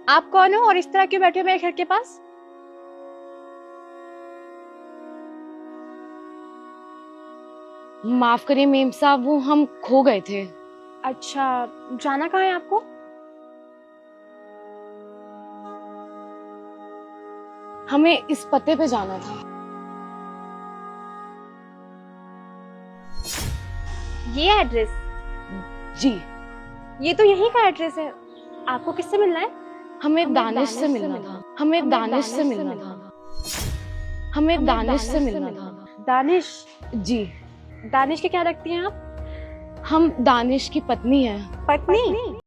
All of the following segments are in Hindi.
आप कौन हो और इस तरह क्यों बैठे हो मेरे घर के पास? माफ करिए मेम साहब, वो हम खो गए थे। अच्छा, जाना कहाँ है आपको? हमें इस पते पे जाना था। ये एड्रेस? जी। ये तो यहीं का एड्रेस है। आपको किससे मिलना है? हमें दानिश से मिलना था। हमें दानिश से मिलना था। हमें दानिश से मिलना था। दानिश? जी। दानिश के क्या लगती हैं आप? हम दानिश की पत्नी हैं। पत्नी?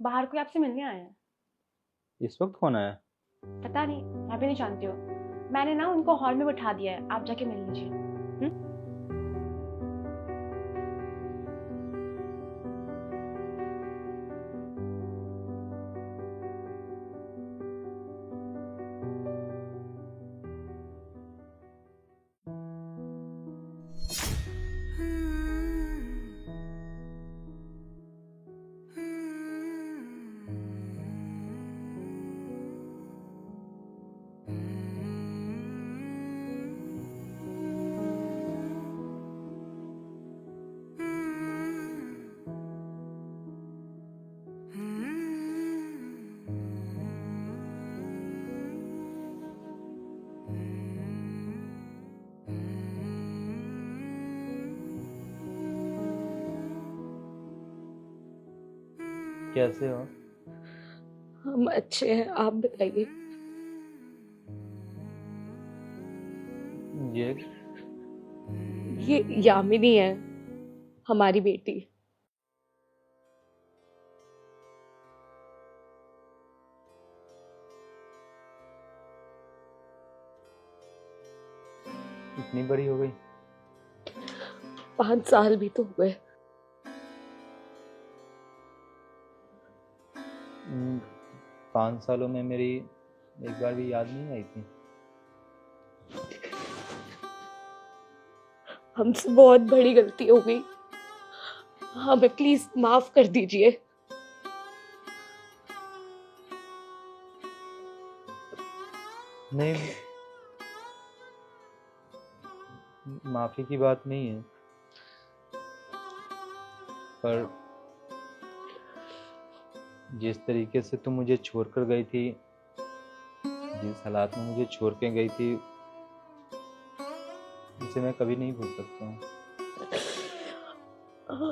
बाहर कोई आपसे मिलने आया है। इस वक्त कौन आया? पता नहीं, मैं भी नहीं जानती हूँ। मैंने ना उनको हॉल में बैठा दिया है, आप जाके मिल लीजिए। कैसे हो? हम अच्छे हैं, आप बताइए। ये ये यामिनी है, हमारी बेटी। इतनी बड़ी हो गई? 5 साल भी तो हुए। 5 सालों में मेरी एक बार भी याद नहीं आई थी। हमसे बहुत बड़ी गलती हो गई, हमें प्लीज माफ कर दीजिए। नहीं, माफी की बात नहीं है, पर जिस तरीके से तुम मुझे छोड़कर गई थी, जिस हालात में मुझे छोड़ के गई थी, उसे मैं कभी नहीं भूल सकता हूँ।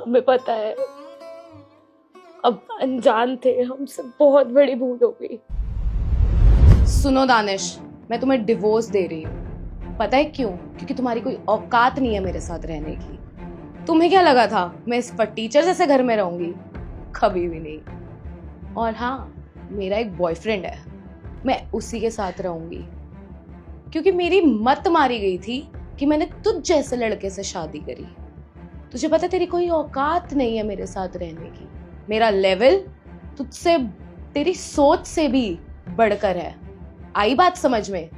हमें पता है, अब अनजान थे, हमसे बहुत बड़ी भूल हो गई। सुनो दानिश, मैं तुम्हें डिवोर्स दे रही हूँ। पता है क्यों? क्योंकि तुम्हारी कोई औकात नहीं है मेरे साथ रहने की। तुम्हें क्या लगा था मैं इस फटीचर जैसे घर में रहूंगी? कभी भी नहीं। और हाँ, मेरा एक बॉयफ्रेंड है, मैं उसी के साथ रहूंगी। क्योंकि मेरी मत मारी गई थी कि मैंने तुझ जैसे लड़के से शादी करी। तुझे पता है तेरी कोई औकात नहीं है मेरे साथ रहने की। मेरा लेवल तुझसे, तेरी सोच से भी बढ़कर है। आई बात समझ में?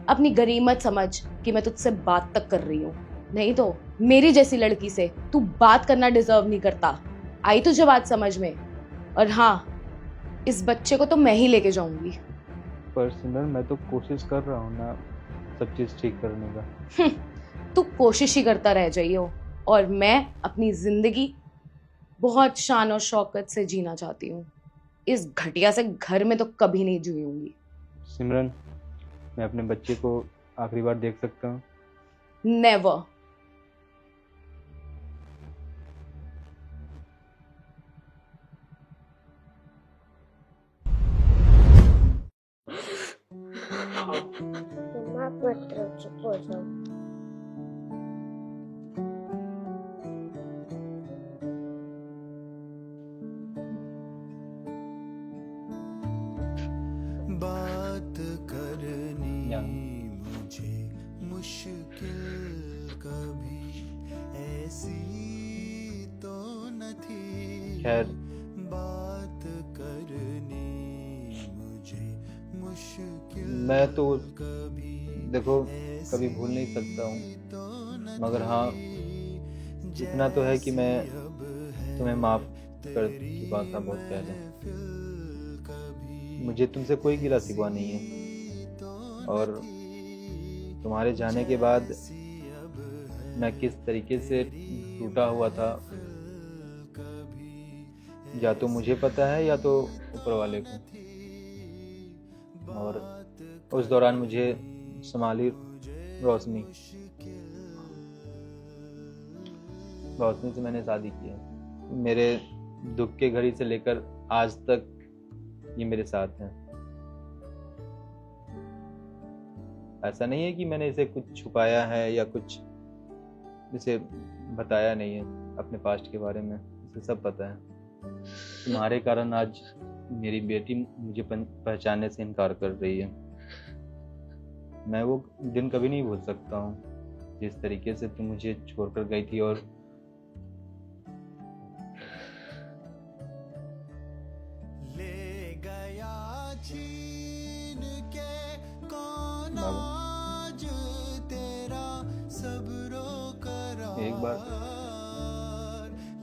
अपनी गरीमत समझ कि मैं तुझसे बात तक कर रही हूँ, नहीं तो मेरी जैसी लड़की से तू बात करना डिजर्व नहीं करता। आई तुझे बात समझ में? और हाँ, इस बच्चे को तो मैं ही लेके जाऊंगी। पर सिमरन, मैं तो कोशिश कर रहा हूँ ना सब चीज ठीक करने का। तू कोशिश ही करता रह जाइयो, और मैं अपनी जिंदगी बहुत शान और शौकत से जीना चाहती हूँ। इस घटिया से घर में तो कभी नहीं जीऊंगी। सिमरन, मैं अपने बच्चे को आखिरी बार देख सकता हूँ? नेवर। मम्मा आप मत रो, चुप हो जाओ। बात करनी या। मुझे मुश्किल कभी ऐसी तो न थी। खैर बात करनी मुझे मुश्किल मैं तो कभी देखो कभी भूल नहीं सकता हूँ, मगर हाँ इतना तो है कि मैं तुम्हें माफ कर चुका था बहुत पहले। मुझे तुमसे कोई गिला शिकवा नहीं है, और तुम्हारे जाने के बाद मैं किस तरीके से टूटा हुआ था या तो मुझे पता है या तो ऊपर वाले को। और उस दौरान मुझे संभाली रोशनी से मैंने शादी की है। मेरे दुख के घड़ी से लेकर आज तक ये मेरे साथ हैं। ऐसा नहीं है कि मैंने इसे कुछ छुपाया है या कुछ इसे बताया नहीं है अपने पास्ट के बारे में। इसे सब पता है। तुम्हारे कारण आज मेरी बेटी मुझे पहचानने से इनकार कर रही है। मैं वो दिन कभी नहीं भूल सकता हूँ जिस तरीके से तुम मुझे छोड़कर गई थी। और ले गया छीन के कौन बाबा आज तेरा सब्रो करार। एक बार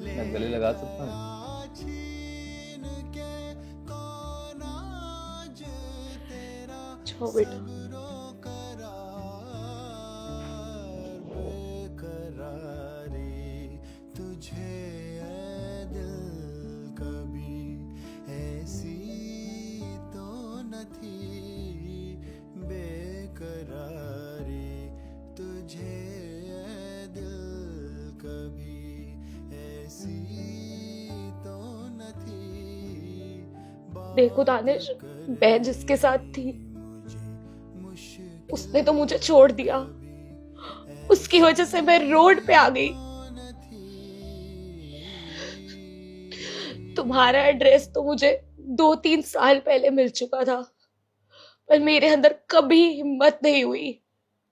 मैं गले लगा सकता हूँ? छीन के कौन आज तेरा जाओ बेटा। सब्रो करार। बेकरारी तुझे ऐ दिल कभी ऐसी तो न थी। बेकरारी तुझे ऐ दिल कभी ऐसी तो न थी। देखो दानिश, मैं जिसके साथ थी उसने तो मुझे छोड़ दिया। उसकी वजह से मैं रोड पे आ गई। तुम्हारा एड्रेस तो मुझे 2-3 साल पहले मिल चुका था, पर मेरे अंदर कभी हिम्मत नहीं हुई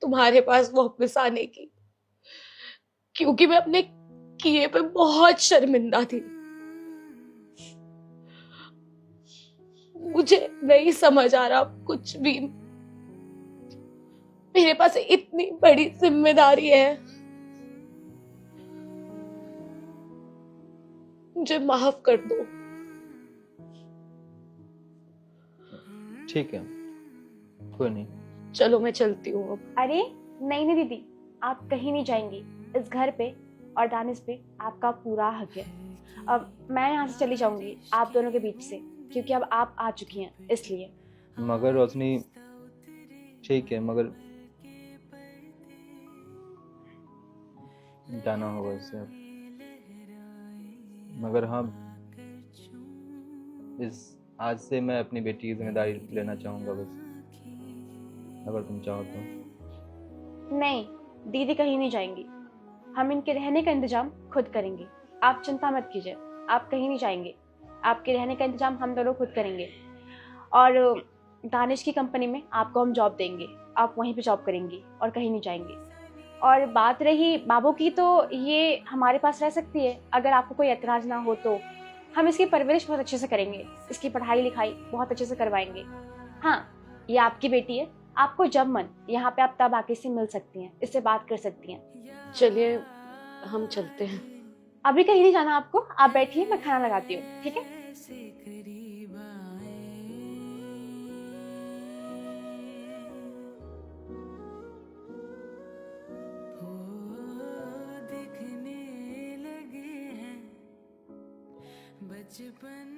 तुम्हारे पास वापस आने की, क्योंकि मैं अपने किए पे बहुत शर्मिंदा थी। मुझे नहीं समझ आ रहा कुछ भी। मेरे पास इतनी बड़ी जिम्मेदारी है। मुझे माफ कर दो। ठीक है, कोई नहीं। चलो मैं चलती हूँ अब। अरे नहीं नहीं दीदी, आप कहीं नहीं जाएंगी। इस घर पे और दानिश पे आपका पूरा हक है। अब मैं यहाँ से चली जाऊंगी आप दोनों के बीच से, क्योंकि अब आप आ चुकी हैं इसलिए। मगर रोशनी, ठीक है, मगर जाना होगा इससे अब। मगर हाँ, इस आज से मैं अपनी बेटी की जिम्मेदारी लेना चाहूँगा बस, अगर तुम चाहो तो। नहीं, दीदी कहीं नहीं जाएंगी। हम इनके रहने का इंतजाम खुद करेंगे। आप चिंता मत कीजिए, आप कहीं नहीं जाएंगे। आपके रहने का इंतजाम हम दोनों खुद करेंगे। और दानिश की कंपनी में आपको हम जॉब देंगे, आप वहीं पे जॉब करेंगी और कहीं नहीं जाएंगे। और बात रही बाबू की, तो ये हमारे पास रह सकती है अगर आपको कोई एतराज़ ना हो तो। हम इसकी परवरिश बहुत अच्छे से करेंगे, इसकी पढ़ाई लिखाई बहुत अच्छे से करवाएंगे। हाँ, ये आपकी बेटी है, आपको जब मन यहाँ पे आप तब आके इससे मिल सकती हैं, इससे बात कर सकती हैं। चलिए हम चलते हैं। अभी कहीं नहीं जाना आपको, आप बैठिए, मैं खाना लगाती हूँ, ठीक है? बचपन